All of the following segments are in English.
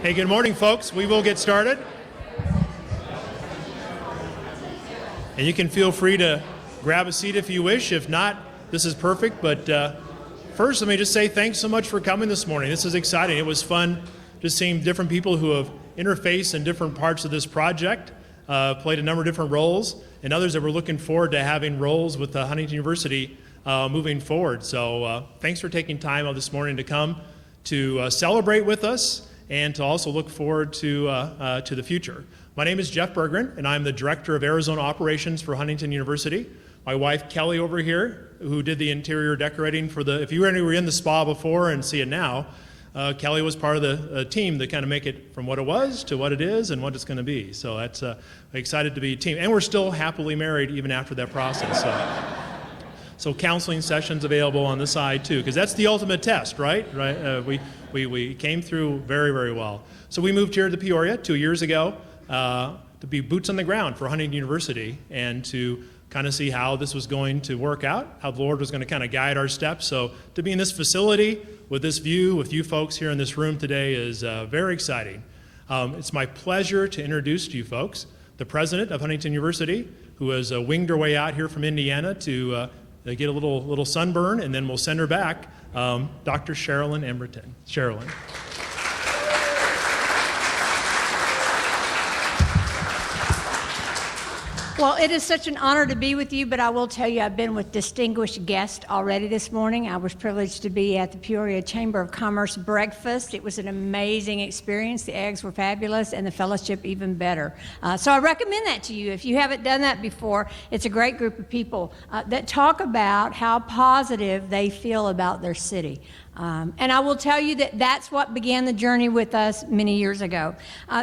Hey, good morning, folks. We will get started. And you can feel free to grab a seat if you wish. If not, this is perfect. But first, let me just say thanks so much for coming this morning. This is exciting. It was fun just seeing different people who have interfaced in different parts of this project, played a number of different roles, and others that we're looking forward to having roles with Huntington University moving forward. So thanks for taking time out this morning to come to celebrate with us and to also look forward to the future. My name is Jeff Berggren, and I'm the Director of Arizona Operations for Huntington University. My wife, Kelly, over here, who did the interior decorating for if you were in the spa before and see it now, Kelly was part of the team that kind of make it from what it was to what it is and what it's going to be. So that's excited to be a team. And we're still happily married even after that process. So counseling sessions available on the side too, because that's the ultimate test, right? We came through very, very well. So we moved here to Peoria 2 years ago to be boots on the ground for Huntington University and to kind of see how this was going to work out, how the Lord was going to kind of guide our steps. So to be in this facility with this view, with you folks here in this room today is very exciting. It's my pleasure to introduce to you folks the president of Huntington University, who has winged her way out here from Indiana to get a little sunburn, and then we'll send her back, Dr. Sherilyn Emberton. Sherilyn. Well, it is such an honor to be with you, but I will tell you I've been with distinguished guests already this morning. I was privileged to be at the Peoria Chamber of Commerce breakfast. It was an amazing experience. The eggs were fabulous and the fellowship even better. So I recommend that to you. If you haven't done that before, it's a great group of people that talk about how positive they feel about their city. And I will tell you that that's what began the journey with us many years ago.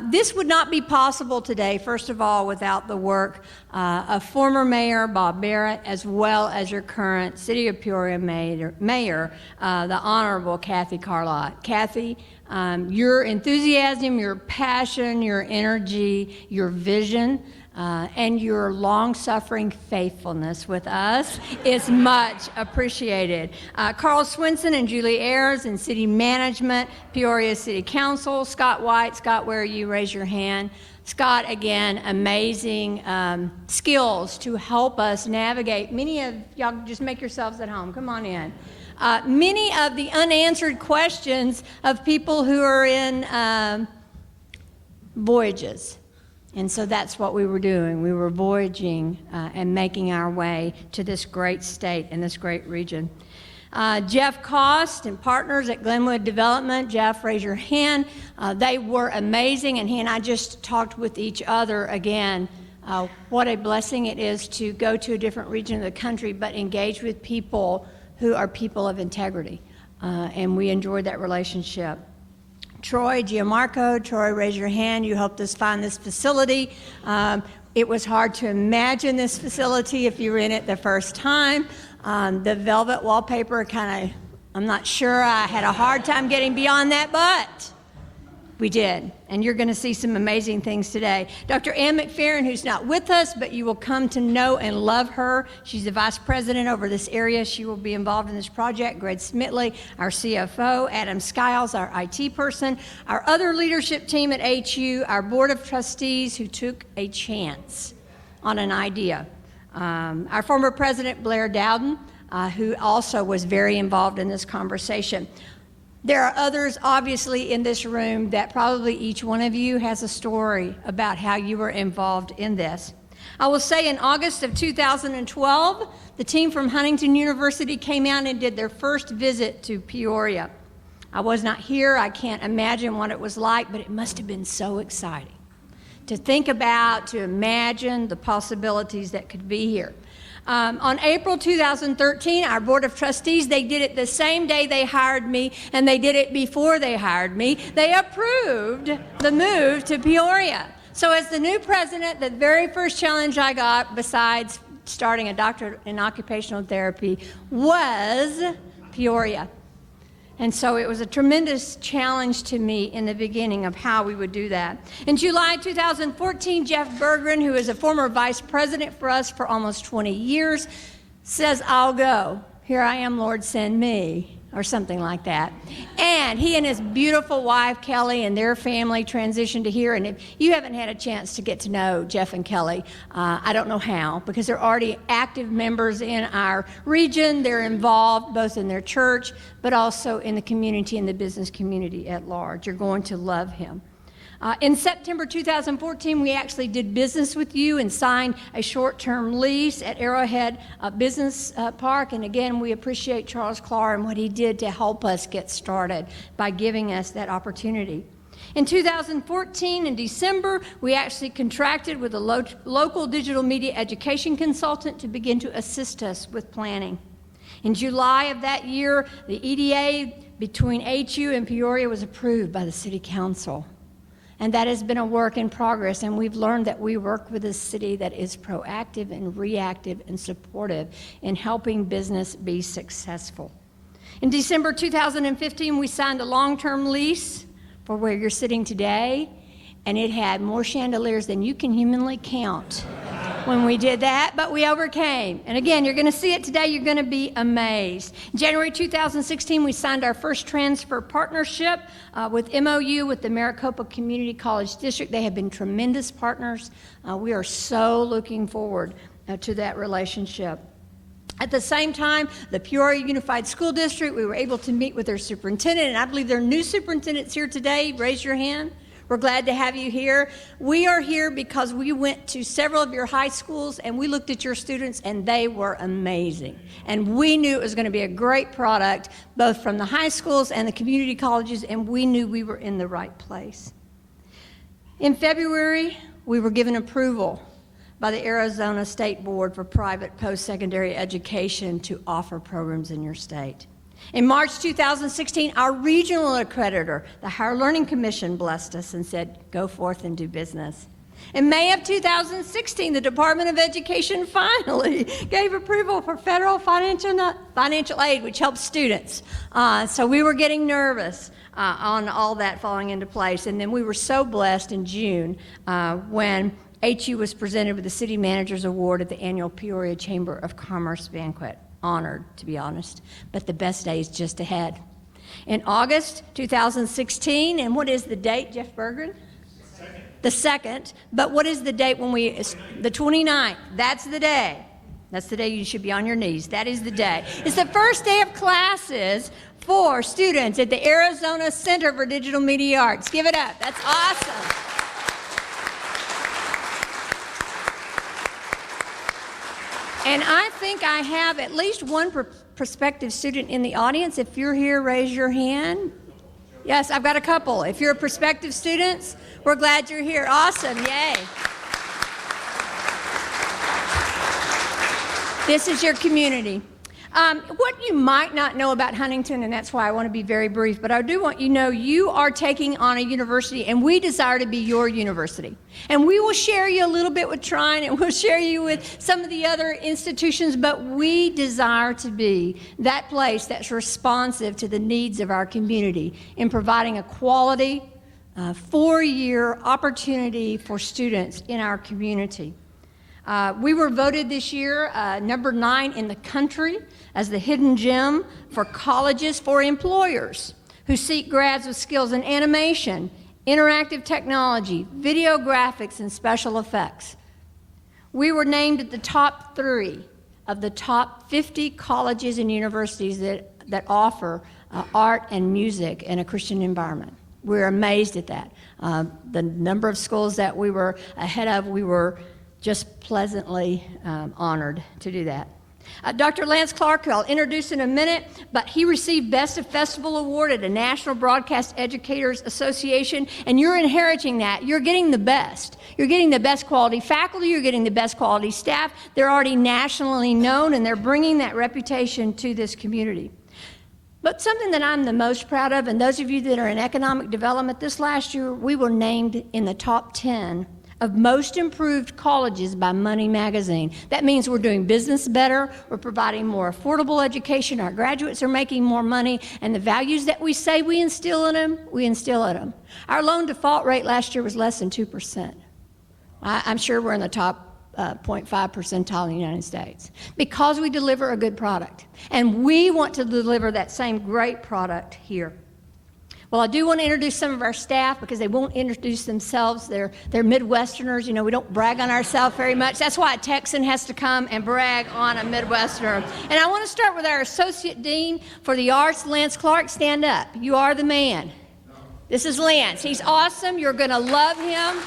This would not be possible today, first of all, without the work of former Mayor Bob Barrett, as well as your current City of Peoria Mayor, the Honorable Kathy Carlott. Kathy, your enthusiasm, your passion, your energy, your vision, and your long-suffering faithfulness with us is much appreciated. Carl Swinson and Julie Ayers in City Management, Peoria City Council, Scott White. Scott, where are you? Raise your hand. Scott, again, amazing skills to help us navigate. Many of y'all, just make yourselves at home. Come on in. Many of the unanswered questions of people who are in voyages. And so that's what we were doing. We were voyaging and making our way to this great state and this great region. Jeff Cost and partners at Glenwood Development. Jeff, raise your hand. They were amazing, and he and I just talked with each other again. What a blessing it is to go to a different region of the country, but engage with people who are people of integrity. And we enjoyed that relationship. Troy Giamarco. Troy, raise your hand. You helped us find this facility. It was hard to imagine this facility if you were in it the first time. The velvet wallpaper I'm not sure. I had a hard time getting beyond that, but we did. And you're going to see some amazing things today. Dr. Ann McFerrin, who's not with us, but you will come to know and love her. She's the vice president over this area. She will be involved in this project. Greg Smitley, our CFO. Adam Skiles, our IT person. Our other leadership team at HU. Our board of trustees who took a chance on an idea. Our former president, Blair Dowden, who also was very involved in this conversation. There are others, obviously, in this room that probably each one of you has a story about how you were involved in this. I will say in August of 2012, the team from Huntington University came out and did their first visit to Peoria. I was not here. I can't imagine what it was like, but it must have been so exciting to think about, to imagine the possibilities that could be here. On April 2013, our Board of Trustees, they did it the same day they hired me, and they did it before they hired me. They approved the move to Peoria. So as the new president, the very first challenge I got, besides starting a doctorate in occupational therapy, was Peoria. And so it was a tremendous challenge to me in the beginning of how we would do that. In July 2014, Jeff Berggren, who is a former vice president for us for almost 20 years, says, I'll go. Here I am, Lord, send me. or something like that. And he and his beautiful wife, Kelly, and their family transitioned to here. And if you haven't had a chance to get to know Jeff and Kelly, I don't know how, because they're already active members in our region. They're involved both in their church, but also in the community and the business community at large. You're going to love him. In September 2014, we actually did business with you and signed a short-term lease at Arrowhead Business Park. And again, we appreciate Charles Clark and what he did to help us get started by giving us that opportunity. In 2014, in December, we actually contracted with a local digital media education consultant to begin to assist us with planning. In July of that year, the EDA between HU and Peoria was approved by the City Council. And that has been a work in progress, and we've learned that we work with a city that is proactive and reactive and supportive in helping business be successful. In December 2015, we signed a long-term lease for where you're sitting today, and it had more chandeliers than you can humanly count when we did that, but we overcame. And again, you're going to see it today. You're going to be amazed. In January 2016, we signed our first transfer partnership with MOU with the Maricopa Community College District. They have been tremendous partners. We are so looking forward to that relationship. At the same time, the Peoria Unified School District, we were able to meet with their superintendent, and I believe their new superintendent's here today. Raise your hand. We're glad to have you here. We are here because we went to several of your high schools and we looked at your students and they were amazing. And we knew it was going to be a great product, both from the high schools and the community colleges, and we knew we were in the right place. In February, we were given approval by the Arizona State Board for private post-secondary education to offer programs in your state. In March 2016, our regional accreditor, the Higher Learning Commission, blessed us and said, go forth and do business. In May of 2016, the Department of Education finally gave approval for federal financial aid, which helps students. So we were getting nervous on all that falling into place. And then we were so blessed in June when HU was presented with the City Manager's Award at the annual Peoria Chamber of Commerce banquet. Honored, to be honest, but the best day is just ahead. In August 2016, and what is the date, Jeff Bergen? The 2nd. But what is the date when the 29th? That's the day. That's the day you should be on your knees. That is the day. It's the first day of classes for students at the Arizona Center for Digital Media Arts. Give it up. That's awesome. And I think I have at least one prospective student in the audience. If you're here, raise your hand. Yes, I've got a couple. If you're prospective students, we're glad you're here. Awesome, yay. This is your community. What you might not know about Huntington, and that's why I want to be very brief, but I do want you to know you are taking on a university, and we desire to be your university. And we will share you a little bit with Trine, and we'll share you with some of the other institutions, but we desire to be that place that's responsive to the needs of our community in providing a quality, 4-year opportunity for students in our community. We were voted this year number 9 in the country as the hidden gem for colleges for employers who seek grads with skills in animation, interactive technology, video graphics, and special effects. We were named at the top 3 of the top 50 colleges and universities that offer art and music in a Christian environment. We're amazed at that. The number of schools that we were ahead of, we were just pleasantly honored to do that. Dr. Lance Clark, who I'll introduce in a minute, but he received Best of Festival Award at the National Broadcast Educators Association, and you're inheriting that. You're getting the best. You're getting the best quality faculty. You're getting the best quality staff. They're already nationally known, and they're bringing that reputation to this community. But something that I'm the most proud of, and those of you that are in economic development, this last year we were named in the top 10 of most improved colleges by Money Magazine. That means we're doing business better, we're providing more affordable education, our graduates are making more money, and the values that we say we instill in them, we instill in them. Our loan default rate last year was less than 2%. I'm sure we're in the top 0.5 percentile in the United States because we deliver a good product. And we want to deliver that same great product here. Well, I do want to introduce some of our staff because they won't introduce themselves. They're Midwesterners. You know, we don't brag on ourselves very much. That's why a Texan has to come and brag on a Midwesterner. And I want to start with our Associate Dean for the Arts, Lance Clark. Stand up. You are the man. This is Lance. He's awesome. You're going to love him.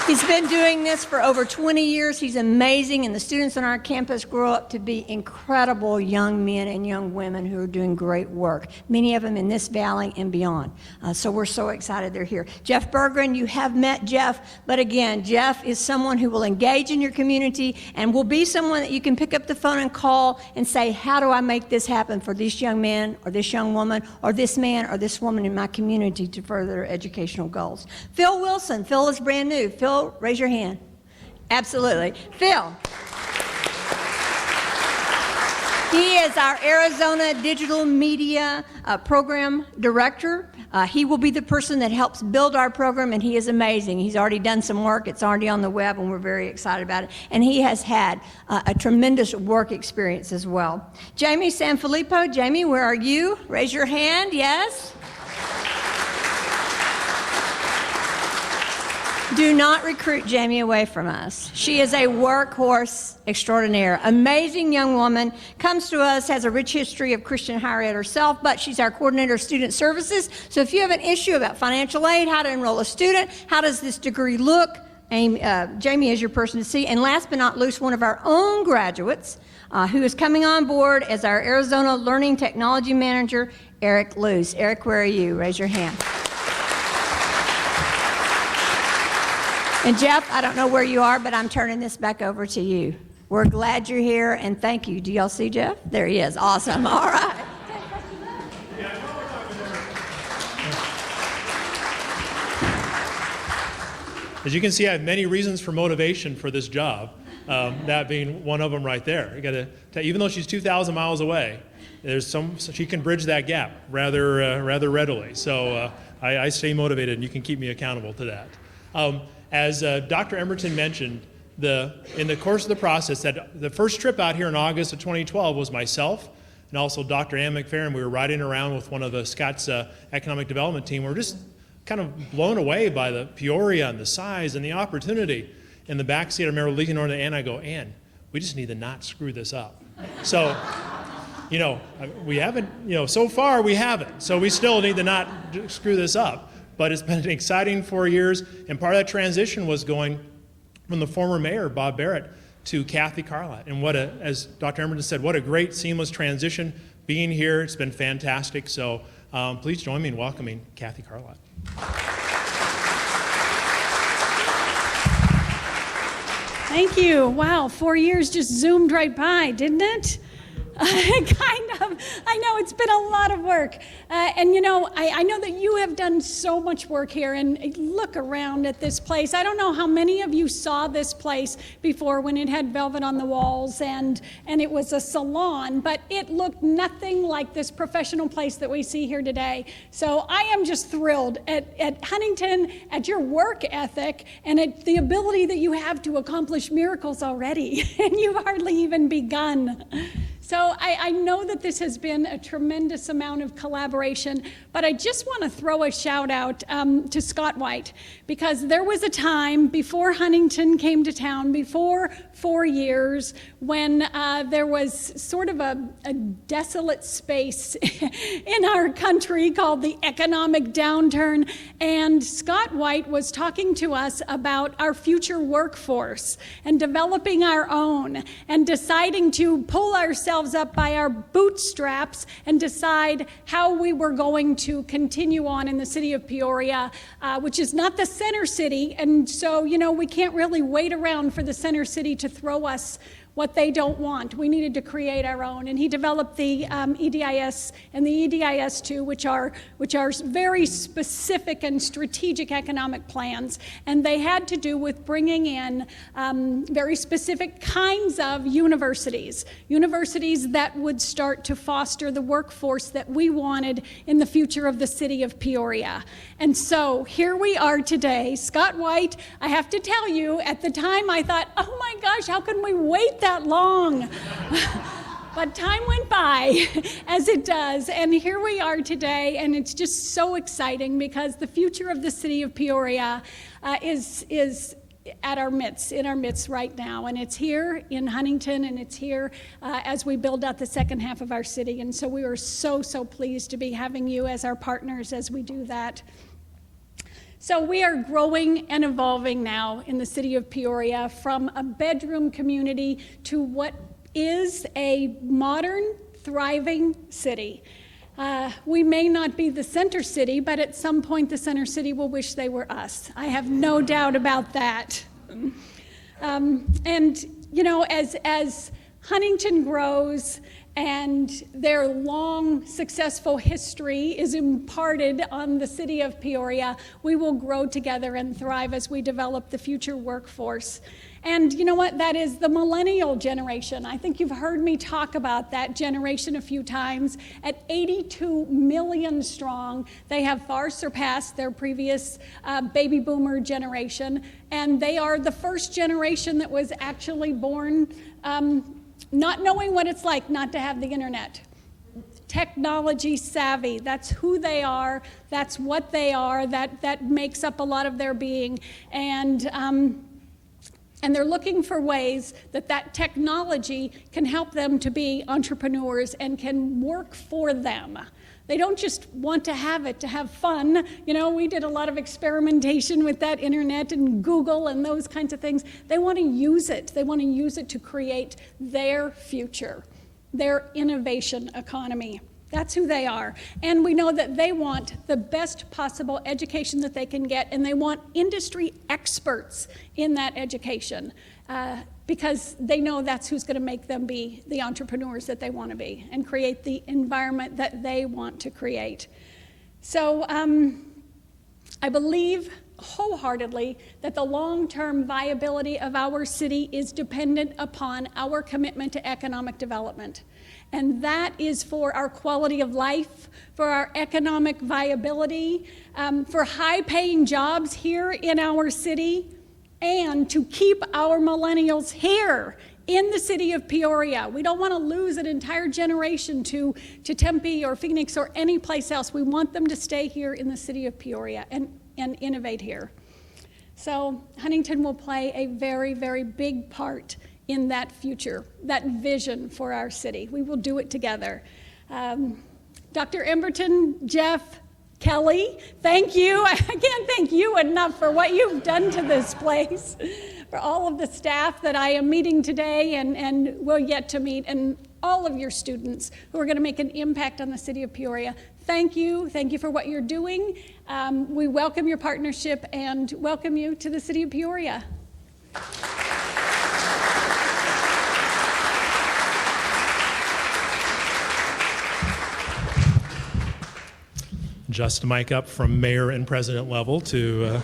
He's been doing this for over 20 years. He's amazing, and the students on our campus grow up to be incredible young men and young women who are doing great work, many of them in this valley and beyond. So we're so excited they're here. Jeff Berggren, you have met Jeff, but again, Jeff is someone who will engage in your community and will be someone that you can pick up the phone and call and say, how do I make this happen for this young man or this young woman or this man or this woman in my community to further their educational goals. Phil Wilson. Phil is brand new. Phil, raise your hand. Absolutely. Phil. He is our Arizona Digital Media Program Director. He will be the person that helps build our program, and he is amazing. He's already done some work. It's already on the web, and we're very excited about it. And he has had a tremendous work experience as well. Jamie Sanfilippo. Jamie, where are you? Raise your hand. Yes. Do not recruit Jamie away from us. She is a workhorse extraordinaire. Amazing young woman, comes to us, has a rich history of Christian higher ed herself, but she's our coordinator of student services. So if you have an issue about financial aid, how to enroll a student, how does this degree look, Jamie is your person to see. And last but not least, one of our own graduates who is coming on board as our Arizona Learning Technology Manager, Eric Luce. Eric, where are you? Raise your hand. And Jeff, I don't know where you are, but I'm turning this back over to you. We're glad you're here, and thank you. Do y'all see Jeff? There he is. Awesome. All right. As you can see, I have many reasons for motivation for this job, that being one of them right there. You got to, even though she's 2,000 miles away, so she can bridge that gap rather readily. So I stay motivated, and you can keep me accountable to that. As Dr. Emerton mentioned, in the course of the process, that the first trip out here in August of 2012 was myself and also Dr. Ann McFerrin. We were riding around with one of the Scott's economic development team. We were just kind of blown away by the Peoria and the size and the opportunity. In the backseat, I remember leaning over to Ann, I go, Ann, we just need to not screw this up. So, we haven't, so far we haven't. So we still need to not screw this up. But it's been an exciting 4 years, and part of that transition was going from the former mayor, Bob Barrett, to Kathy Carlott. And as Dr. Emerton said, what a great seamless transition being here. It's been fantastic. So please join me in welcoming Kathy Carlott. Thank you. Wow, 4 years just zoomed right by, didn't it? Kind of. I know it's been a lot of work. And I know that you have done so much work here, and look around at this place. I don't know how many of you saw this place before when it had velvet on the walls and it was a salon, but it looked nothing like this professional place that we see here today. So I am just thrilled at Huntington, at your work ethic, and at the ability that you have to accomplish miracles already, and you've hardly even begun. So I know that this has been a tremendous amount of collaboration, but I just want to throw a shout out to Scott White, because there was a time before Huntington came to town, before 4 years, when there was sort of a desolate space in our country called the economic downturn, and Scott White was talking to us about our future workforce and developing our own and deciding to pull ourselves up by our bootstraps and decide how we were going to continue on in the city of Peoria, which is not the center city. And so, we can't really wait around for the center city to throw us what they don't want. We needed to create our own. And he developed the EDIS and the EDIS2, which are very specific and strategic economic plans. And they had to do with bringing in very specific kinds of universities that would start to foster the workforce that we wanted in the future of the city of Peoria. And so here we are today. Scott White, I have to tell you, at the time I thought, oh my gosh, how can we wait that long? But time went by, as it does, and here we are today, and it's just so exciting because the future of the city of Peoria is in our midst right now, and it's here in Huntington, and it's here as we build out the second half of our city. And so we are so pleased to be having you as our partners as we do that. So we are growing and evolving now in the city of Peoria from a bedroom community to what is a modern, thriving city. We may not be the center city, but at some point the center city will wish they were us. I have no doubt about that. And you know, as Huntington grows and their long, successful history is imparted on the city of Peoria, we will grow together and thrive as we develop the future workforce. And you know what? That is the millennial generation. I think you've heard me talk about that generation a few times. At 82 million strong, they have far surpassed their previous baby boomer generation. And they are the first generation that was actually born not knowing what it's like not to have the internet. Technology savvy, that's who they are, that's what they are, that makes up a lot of their being. And they're looking for ways that technology can help them to be entrepreneurs and can work for them. They don't just want to have it to have fun. You know, we did a lot of experimentation with that internet and Google and those kinds of things. They want to use it. They want to use it to create their future, their innovation economy. That's who they are. And we know that they want the best possible education that they can get, and they want industry experts in that education because they know that's who's going to make them be the entrepreneurs that they want to be and create the environment that they want to create. So I believe wholeheartedly that the long-term viability of our city is dependent upon our commitment to economic development. And that is for our quality of life, for our economic viability, for high-paying jobs here in our city, and to keep our millennials here in the city of Peoria. We don't want to lose an entire generation to Tempe or Phoenix or any place else. We want them to stay here in the city of Peoria and innovate here. So Huntington will play a very, very big part in that future, that vision for our city. We will do it together. Dr. Emberton, Jeff, Kelly, thank you. I can't thank you enough for what you've done to this place, for all of the staff that I am meeting today and will yet to meet, and all of your students who are going to make an impact on the city of Peoria. Thank you. Thank you for what you're doing. We welcome your partnership and welcome you to the city of Peoria. Just a mic up from mayor and president level to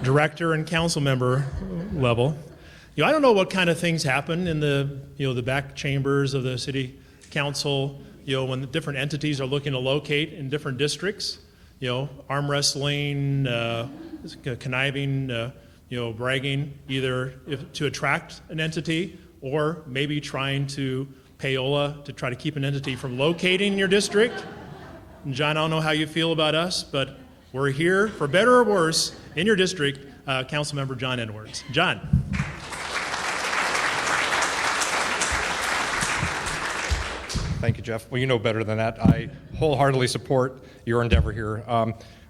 director and council member level. You know, I don't know what kind of things happen in the back chambers of the city council, when the different entities are looking to locate in different districts, arm wrestling, conniving, bragging, either to attract an entity or maybe trying to payola to try to keep an entity from locating in your district. And John, I don't know how you feel about us, but we're here, for better or worse, in your district, Councilmember John Edwards. John. Thank you, Jeff. Well, you know better than that. I wholeheartedly support your endeavor here.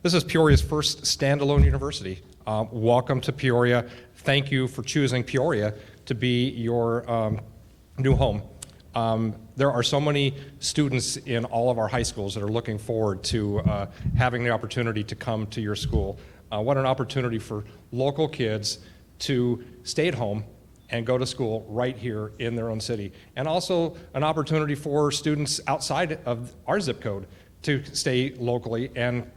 This is Peoria's first standalone university. Welcome to Peoria. Thank you for choosing Peoria to be your new home. There are so many students in all of our high schools that are looking forward to having the opportunity to come to your school. What an opportunity for local kids to stay at home and go to school right here in their own city. And also an opportunity for students outside of our zip code to stay locally and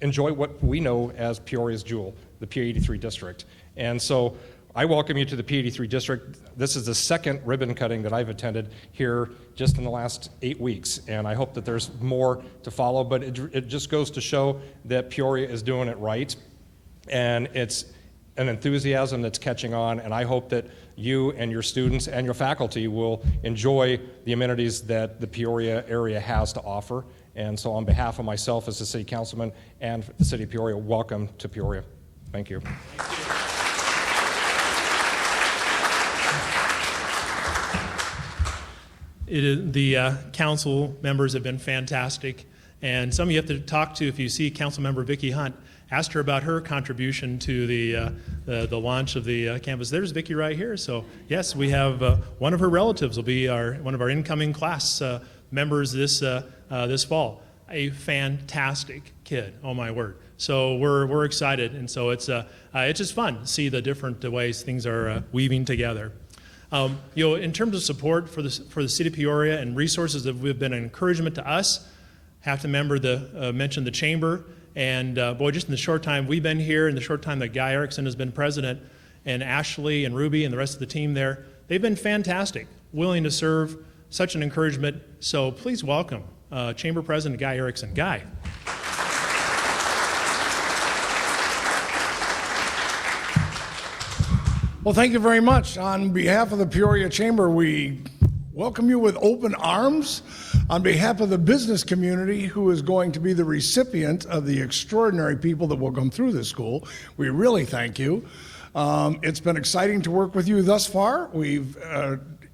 enjoy what we know as Peoria's jewel, the P83 district. And so I welcome you to the P83 district. This is the second ribbon cutting that I've attended here just in the last 8 weeks, and I hope that there's more to follow, but it just goes to show that Peoria is doing it right, and it's an enthusiasm that's catching on, and I hope that you and your students and your faculty will enjoy the amenities that the Peoria area has to offer. And so on behalf of myself as a city councilman and the city of Peoria, welcome to Peoria. Thank you. The council members have been fantastic, and some of you have to talk to, if you see Council Member Vicki Hunt, asked her about her contribution to the launch of the campus. There's Vicki right here. So yes, we have one of her relatives will be one of our incoming class members this fall. A fantastic kid, oh my word. So we're excited, and so it's just fun to see the different ways things are weaving together. In terms of support for the city of Peoria and resources that have been an encouragement to us, have to mention the chamber. And boy, just in the short time we've been here, in the short time that Guy Erickson has been president, and Ashley and Ruby and the rest of the team there, they've been fantastic, willing to serve, such an encouragement. So please welcome Chamber President Guy Erickson. Guy. Well, thank you very much. On behalf of the Peoria Chamber, we welcome you with open arms. On behalf of the business community, who is going to be the recipient of the extraordinary people that will come through this school, we really thank you. It's been exciting to work with you thus far. We've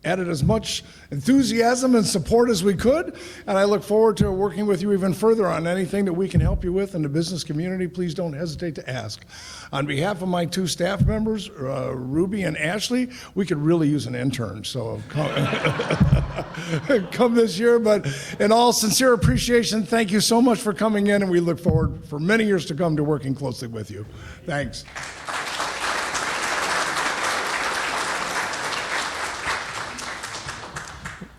added as much enthusiasm and support as we could, and I look forward to working with you even further on anything that we can help you with in the business community. Please don't hesitate to ask. On behalf of my two staff members, Ruby and Ashley, we could really use an intern, so come this year. But in all sincere appreciation, thank you so much for coming in, and we look forward for many years to come to working closely with you. Thanks.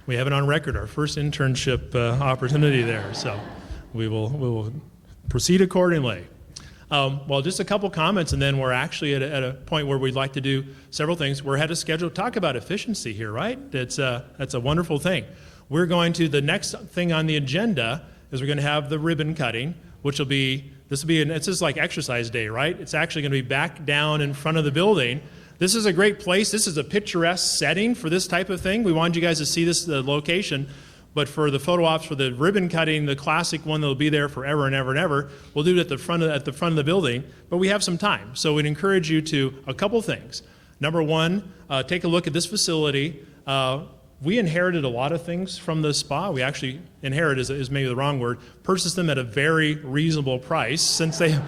We have it on record, our first internship opportunity there, so we will proceed accordingly. Well, just a couple comments, and then we're actually at a point where we'd like to do several things. We're ahead of schedule to talk about efficiency here, right? That's a wonderful thing. The next thing on the agenda is we're going to have the ribbon cutting, which will be, it's just like exercise day, right? It's actually going to be back down in front of the building. This is a great place. This is a picturesque setting for this type of thing. We wanted you guys to see the location, but for the photo ops, for the ribbon cutting, the classic one that'll be there forever and ever and ever, we'll do it at the front of the building, but we have some time. So we'd encourage you to a couple things. Number one, take a look at this facility. We inherited a lot of things from the spa. We actually inherited is maybe the wrong word, purchased them at a very reasonable price since they've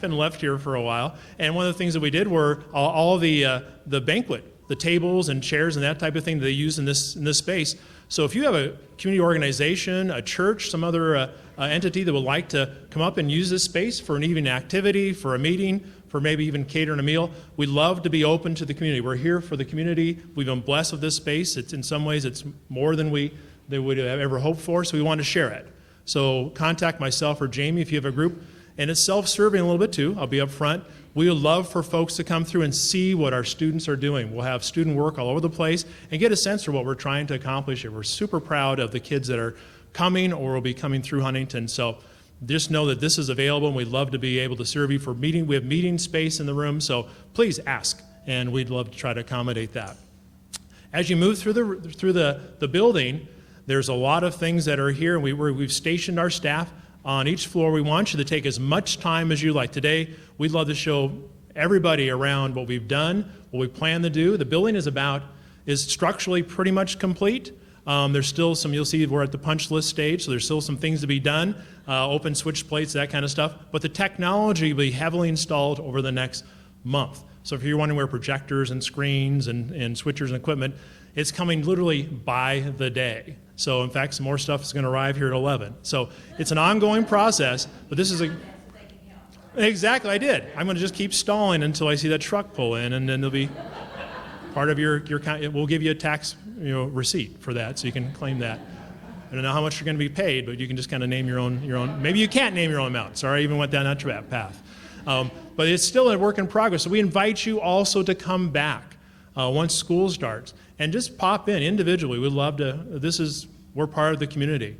been left here for a while. And one of the things that we did were all the banquet, the tables and chairs and that type of thing that they use in this space. So if you have a community organization, a church, some other entity that would like to come up and use this space for an evening activity, for a meeting, for maybe even catering a meal, we'd love to be open to the community. We're here for the community. We've been blessed with this space. It's in some ways it's more than we would have ever hoped for, so we want to share it. So contact myself or Jamie if you have a group. And it's self-serving a little bit too. I'll be up front. We would love for folks to come through and see what our students are doing. We'll have student work all over the place and get a sense for what we're trying to accomplish here. We're super proud of the kids that are coming or will be coming through Huntington. So just know that this is available, and we'd love to be able to serve you for meeting. We have meeting space in the room, so please ask, and we'd love to try to accommodate that. As you move through the building, there's a lot of things that are here, and we've stationed our staff on each floor. We want you to take as much time as you like. Today, we'd love to show everybody around what we've done, what we plan to do. The building is structurally pretty much complete. There's still some, you'll see we're at the punch list stage, so there's still some things to be done, open switch plates, that kind of stuff. But the technology will be heavily installed over the next month. So if you're wondering where projectors and screens and switchers and equipment, it's coming literally by the day. So in fact, some more stuff is going to arrive here at 11. So it's an ongoing process, but this is Exactly, I did. I'm going to just keep stalling until I see that truck pull in, and then there'll be part of we'll give you a tax receipt for that, so you can claim that. I don't know how much you're going to be paid, but you can just kind of name your own. Maybe you can't name your own amount. Sorry, I even went down that path. But it's still a work in progress. So we invite you also to come back once school starts and just pop in individually. We'd love to. We're part of the community.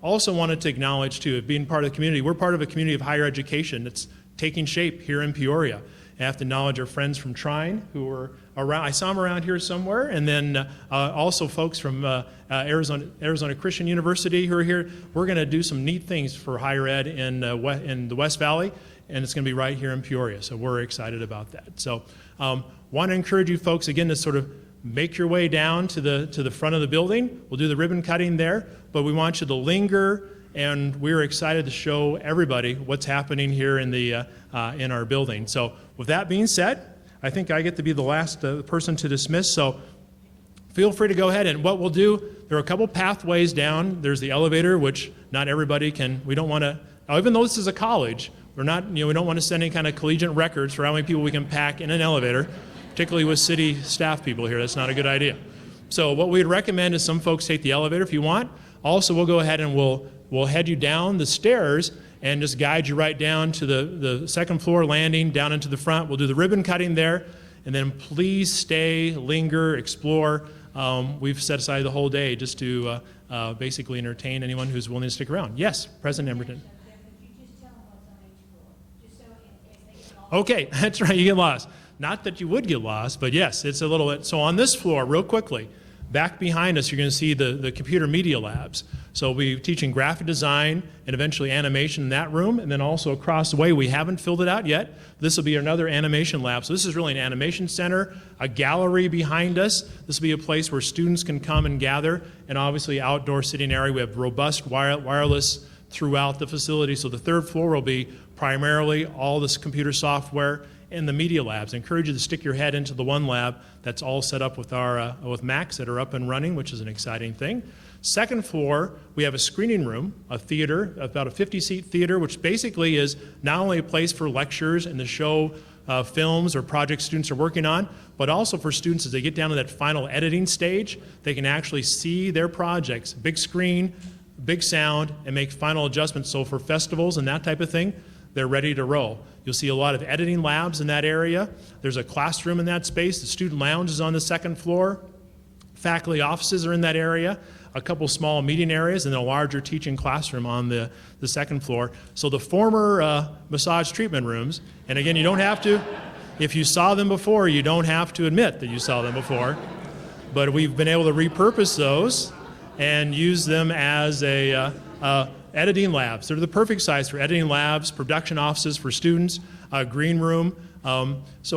Also wanted to acknowledge too, being part of the community, we're part of a community of higher education that's taking shape here in Peoria. I have to acknowledge our friends from Trine who were around. I saw them around here somewhere, and then also folks from Arizona Christian University who are here. We're going to do some neat things for higher ed in the West Valley, and it's going to be right here in Peoria. So we're excited about that. So want to encourage you folks again to sort of make your way down to the front of the building. We'll do the ribbon cutting there, but we want you to linger. And we're excited to show everybody what's happening here in our building. So with that being said, I think I get to be the last person to dismiss. So feel free to go ahead. And what we'll do, there are a couple pathways down. There's the elevator, which not everybody can. We don't want to, even though this is a college, we don't want to send any kind of collegiate records for how many people we can pack in an elevator, particularly with city staff people here. That's not a good idea. So what we'd recommend is some folks take the elevator if you want. Also, we'll go ahead and we'll head you down the stairs and just guide you right down to the second floor landing, down into the front. We'll do the ribbon cutting there, and then please stay, linger, explore. We've set aside the whole day just to basically entertain anyone who's willing to stick around. Yes, President Emberton. Okay, that's right, you get lost. Not that you would get lost, but yes, it's a little bit. So on this floor, real quickly, back behind us, you're going to see the computer media labs. So we'll be teaching graphic design and eventually animation in that room. And then also across the way, we haven't filled it out yet. This will be another animation lab. So this is really an animation center, a gallery behind us. This will be a place where students can come and gather. And obviously outdoor sitting area. We have robust wireless throughout the facility. So the third floor will be primarily all this computer software and the media labs. I encourage you to stick your head into the one lab that's all set up with with Macs that are up and running, which is an exciting thing. Second floor, we have a screening room, a theater, about a 50-seat theater, which basically is not only a place for lectures and to show films or projects students are working on, but also for students as they get down to that final editing stage, they can actually see their projects, big screen, big sound, and make final adjustments. So for festivals and that type of thing, they're ready to roll. You'll see a lot of editing labs in that area. There's a classroom in that space. The student lounge is on the second floor. Faculty offices are in that area. A couple small meeting areas and a larger teaching classroom on the second floor. So the former massage treatment rooms, and again, you don't have to, if you saw them before, you don't have to admit that you saw them before. But we've been able to repurpose those and use them as editing labs. They're the perfect size for editing labs, production offices for students, green room. It's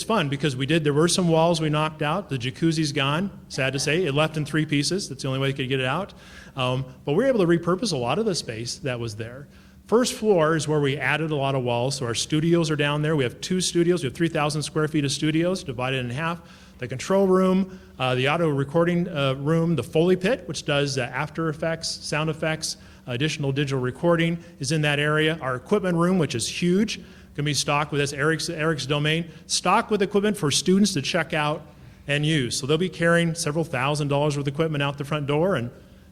fun because there were some walls we knocked out. The jacuzzi's gone, sad to say. It left in 3 pieces. That's the only way we could get it out. But we were able to repurpose a lot of the space that was there. First floor is where we added a lot of walls. So our studios are down there. We have 2 studios. We have 3,000 square feet of studios divided in half. The control room, the auto recording room, the Foley pit, which does After Effects, sound effects, additional digital recording is in that area. Our equipment room, which is huge, can be stocked with, that's Eric's domain, stocked with equipment for students to check out and use. So they'll be carrying several $1,000s worth of equipment out the front door, and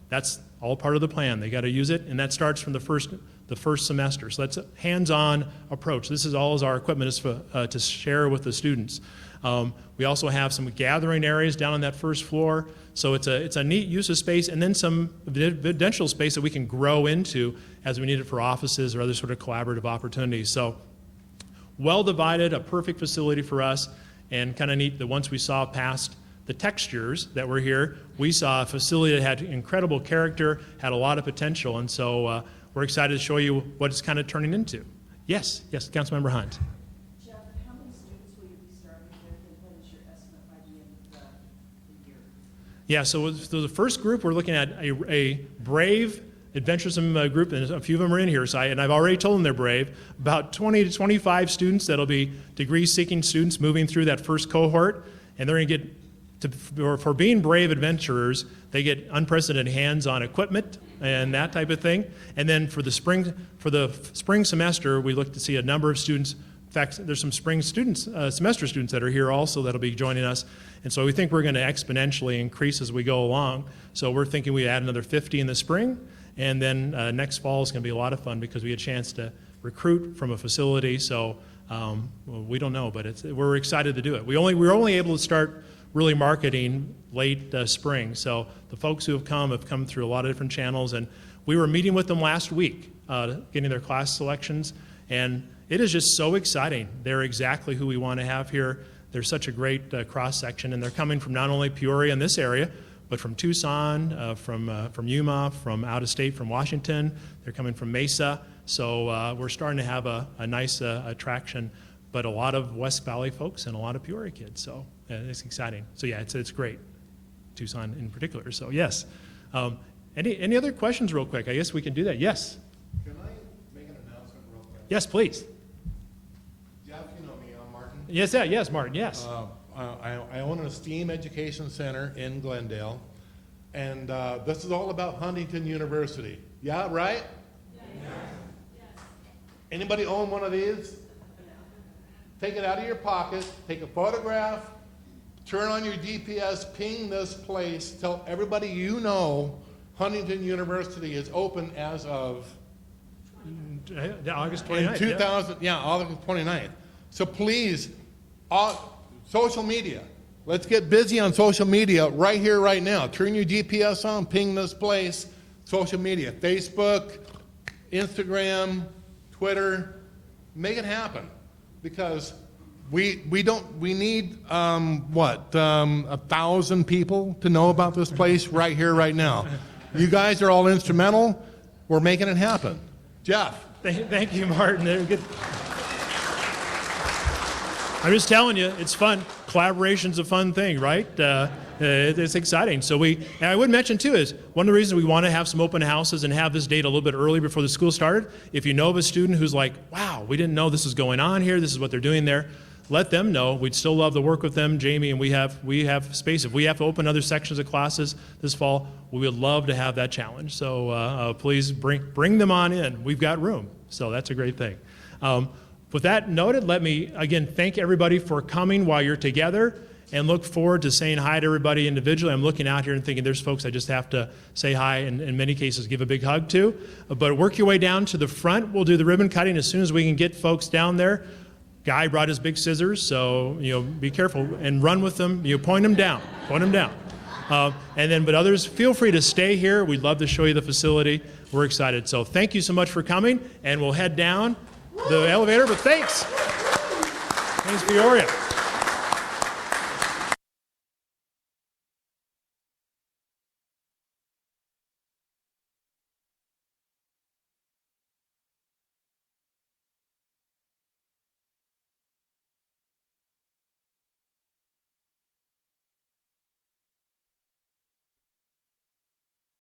that's all part of the plan. They got to use it, and that starts from the first semester. So that's a hands-on approach. This is all as our equipment is to share with the students. We also have some gathering areas down on that first floor. So it's a neat use of space, and then some residential space that we can grow into as we need it for offices or other sort of collaborative opportunities. So well divided, a perfect facility for us, and kind of neat that once we saw past the textures that were here, we saw a facility that had incredible character, had a lot of potential, and so we're excited to show you what it's kind of turning into. Yes, Councilmember Hunt. Jeff, how many students will you be starting with, and what is your estimate by the end of the year? Yeah, so the first group, we're looking at a brave, adventuresome group, and a few of them are in here, and I've already told them they're brave. About 20 to 25 students that'll be degree-seeking students moving through that first cohort, and they're going to get, for being brave adventurers, they get unprecedented hands-on equipment and that type of thing. And then for the spring semester, we look to see a number of students In fact, there's some spring students, semester students that are here also that'll be joining us. And so we think we're going to exponentially increase as we go along. So we're thinking we add another 50 in the spring. And then next fall is going to be a lot of fun because we get a chance to recruit from a facility. So well, we don't know, but we're excited to do it. We're only able to start really marketing late spring. So the folks who have come through a lot of different channels. And we were meeting with them last week, getting their class selections. And it is just so exciting. They're exactly who we want to have here. They're such a great cross-section, and they're coming from not only Peoria in this area, but from Tucson, from Yuma, from out of state, from Washington. They're coming from Mesa. So we're starting to have a nice attraction, but a lot of West Valley folks and a lot of Peoria kids. So it's exciting. So yeah, it's great. Tucson in particular. So yes. Any other questions real quick? I guess we can do that. Yes. Can I make an announcement real quick? Yes, please. Jeff, you know me, I'm Martin. Yes, Martin, yes. I own a STEAM education center in Glendale, and this is all about Huntington University. Yeah, right? Yes. Anybody own one of these? Take it out of your pocket, take a photograph, turn on your GPS, ping this place, tell everybody you know Huntington University is open as of August 29th. in 2000, August 29th. So please, social media. Let's get busy on social media right here, right now. Turn your GPS on, ping this place. Social media, Facebook, Instagram, Twitter. Make it happen, because we need 1,000 people to know about this place right here, right now. You guys are all instrumental. We're making it happen. Jeff. Thank you, Martin. Good. I'm just telling you, it's fun. Collaboration's a fun thing, right? It's exciting. So and I would mention too, is one of the reasons we want to have some open houses and have this date a little bit early before the school started. If you know of a student who's like, wow, we didn't know this is going on here, this is what they're doing there, let them know. We'd still love to work with them, Jamie, and we have space. If we have to open other sections of classes this fall, we would love to have that challenge. So please bring them on in. We've got room. So that's a great thing. With that noted, let me again thank everybody for coming while you're together, and look forward to saying hi to everybody individually. I'm looking out here and thinking there's folks I just have to say hi and in many cases give a big hug to. But work your way down to the front. We'll do the ribbon cutting as soon as we can get folks down there. Guy brought his big scissors, so be careful and run with them. Point them down. But others, feel free to stay here. We'd love to show you the facility. We're excited. So thank you so much for coming, and we'll head down the elevator. But thanks, Peoria.